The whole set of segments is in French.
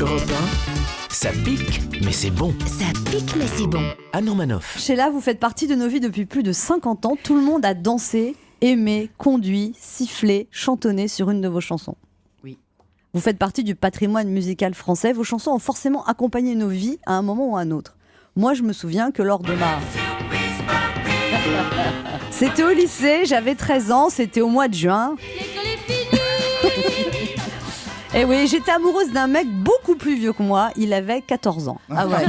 Europe 1, ça pique, mais c'est bon. Ça pique, mais c'est bon. Anne Romanoff. Sheila, vous faites partie de nos vies depuis plus de 50 ans. Tout le monde a dansé, aimé, conduit, sifflé, chantonné sur une de vos chansons. Oui. Vous faites partie du patrimoine musical français. Vos chansons ont forcément accompagné nos vies à un moment ou à un autre. Moi, je me souviens que lors de ma... C'était au lycée, j'avais 13 ans, c'était au mois de juin. Et oui, j'étais amoureuse d'un mec beaucoup plus vieux que moi, il avait 14 ans. Ah ouais,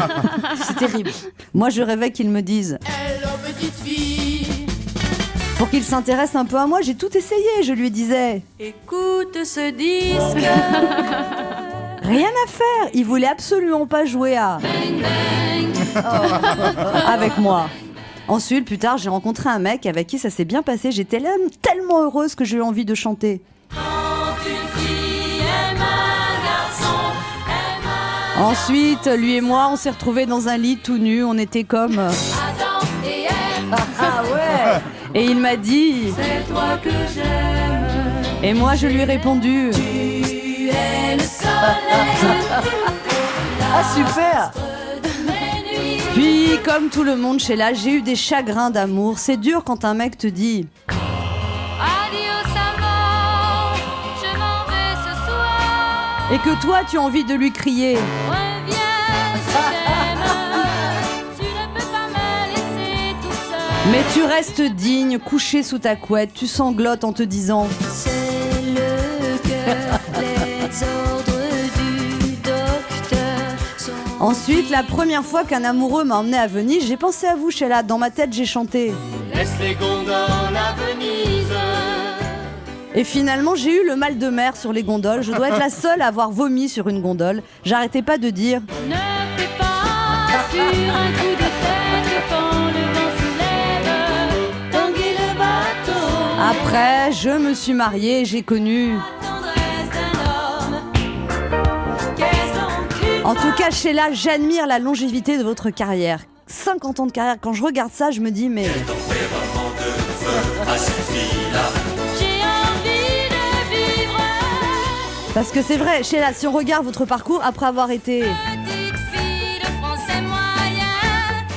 c'est terrible. Moi, je rêvais qu'il me dise... Pour qu'il s'intéresse un peu à moi, j'ai tout essayé, je lui disais... Écoute ce disque. Rien à faire, il voulait absolument pas jouer à... avec moi. Ensuite, plus tard, j'ai rencontré un mec avec qui ça s'est bien passé. J'étais tellement heureuse que j'ai eu envie de chanter. Ensuite, lui et moi, on s'est retrouvés dans un lit tout nus. On était comme... Ah ouais. Et il m'a dit... C'est toi que j'aime. Et moi, je lui ai répondu... Tu es le soleil. Ah super. Puis, comme tout le monde chez là, j'ai eu des chagrins d'amour. C'est dur quand un mec te dit... Adios amour, je m'en vais ce soir. Et que toi, tu as envie de lui crier... Reviens, je t'aime. Tu ne peux pas me laisser toute seule. Mais tu restes digne, couché sous ta couette, tu sanglotes en te disant... C'est le cœur, les ordres du docteur sont... Ensuite, la première fois qu'un amoureux m'a emmené à Venise, j'ai pensé à vous, Sheila. Dans ma tête, j'ai chanté. Laisse les gondoles à Venise. Et finalement, j'ai eu le mal de mer sur les gondoles. Je dois être la seule à avoir vomi sur une gondole. J'arrêtais pas de dire... Ne fais pas sur un coup de tête quand le vent soulève. Tanguer le bateau. Après, je me suis mariée et j'ai connu... La tendresse d'un homme. Qu'est-ce donc En tout cas, Sheila, j'admire la longévité de votre carrière. 50 ans de carrière, quand je regarde ça, je me dis, mais... j'ai envie de vivre. Parce que c'est vrai, Sheila, si on regarde votre parcours, après avoir été... Petite fille de français moyen.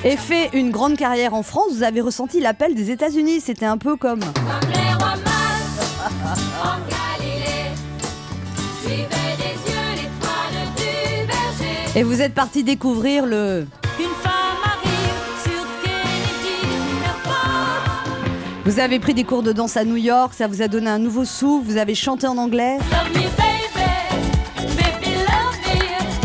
et fait une grande carrière en France, vous avez ressenti l'appel des États-Unis. C'était un peu comme... Comme les rois mages en Galilée. Suivez des yeux l'étoile du berger. Et vous êtes parti découvrir le... Une femme arrive sur Kennedy, leur porte. Vous avez pris des cours de danse à New York, ça vous a donné un nouveau souffle, vous avez chanté en anglais, Love me baby, baby love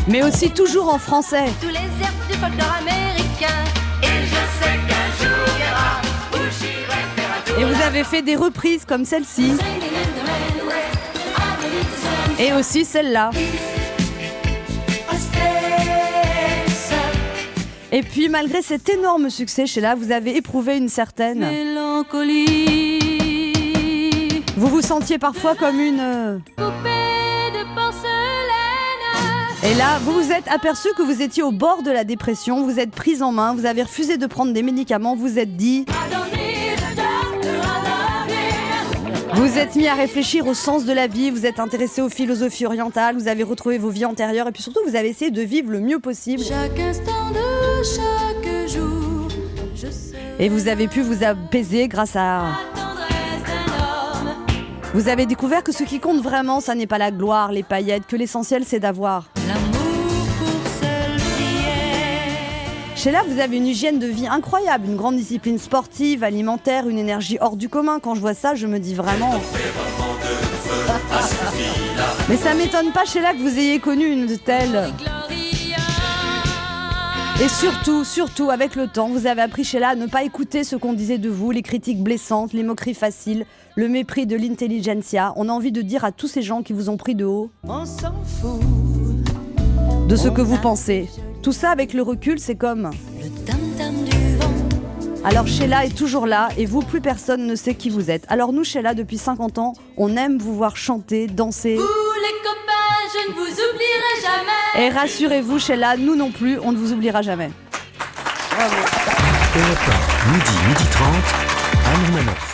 me. mais aussi toujours en français. Tous les airs du folklore américain. Et je sais qu'un jour viendra où j'irai faire un tour. Et vous avez fait des reprises comme celle-ci, et aussi celle-là. Et puis malgré cet énorme succès, Sheila, vous avez éprouvé une certaine... Mélancolie. Vous vous sentiez parfois comme une... Coupée de porcelaine. Et là, vous vous êtes aperçu que vous étiez au bord de la dépression, vous êtes prise en main, vous avez refusé de prendre des médicaments, vous êtes dit... Vous êtes mis à réfléchir au sens de la vie, vous êtes intéressé aux philosophies orientales, vous avez retrouvé vos vies antérieures et puis surtout vous avez essayé de vivre le mieux possible. Chaque instant de chaque jour, je sais Et vous avez pu vous apaiser grâce à... la tendresse d'un homme. Vous avez découvert que ce qui compte vraiment, ça n'est pas la gloire, les paillettes, que l'essentiel c'est d'avoir... L'amour pour seule prière. Sheila, vous avez une hygiène de vie incroyable, une grande discipline sportive, alimentaire, une énergie hors du commun. Quand je vois ça, je me dis vraiment... Mais ça m'étonne pas, Sheila, que vous ayez connu une telle... Gloria. Et surtout, avec le temps, vous avez appris, Sheila, à ne pas écouter ce qu'on disait de vous, les critiques blessantes, les moqueries faciles, le mépris de l'intelligentsia. On a envie de dire à tous ces gens qui vous ont pris de haut On s'en fout. de ce que vous pensez. Tout ça, avec le recul, c'est comme... Le tam-tam du vent. Alors Sheila est toujours là et vous, plus personne ne sait qui vous êtes. Alors nous, Sheila, depuis 50 ans, on aime vous voir chanter, danser. Vous les copains, je ne vous oublierai jamais. Et rassurez-vous, Sheila, nous non plus, on ne vous oubliera jamais. Europe 1, midi 30, Anne Romanoff.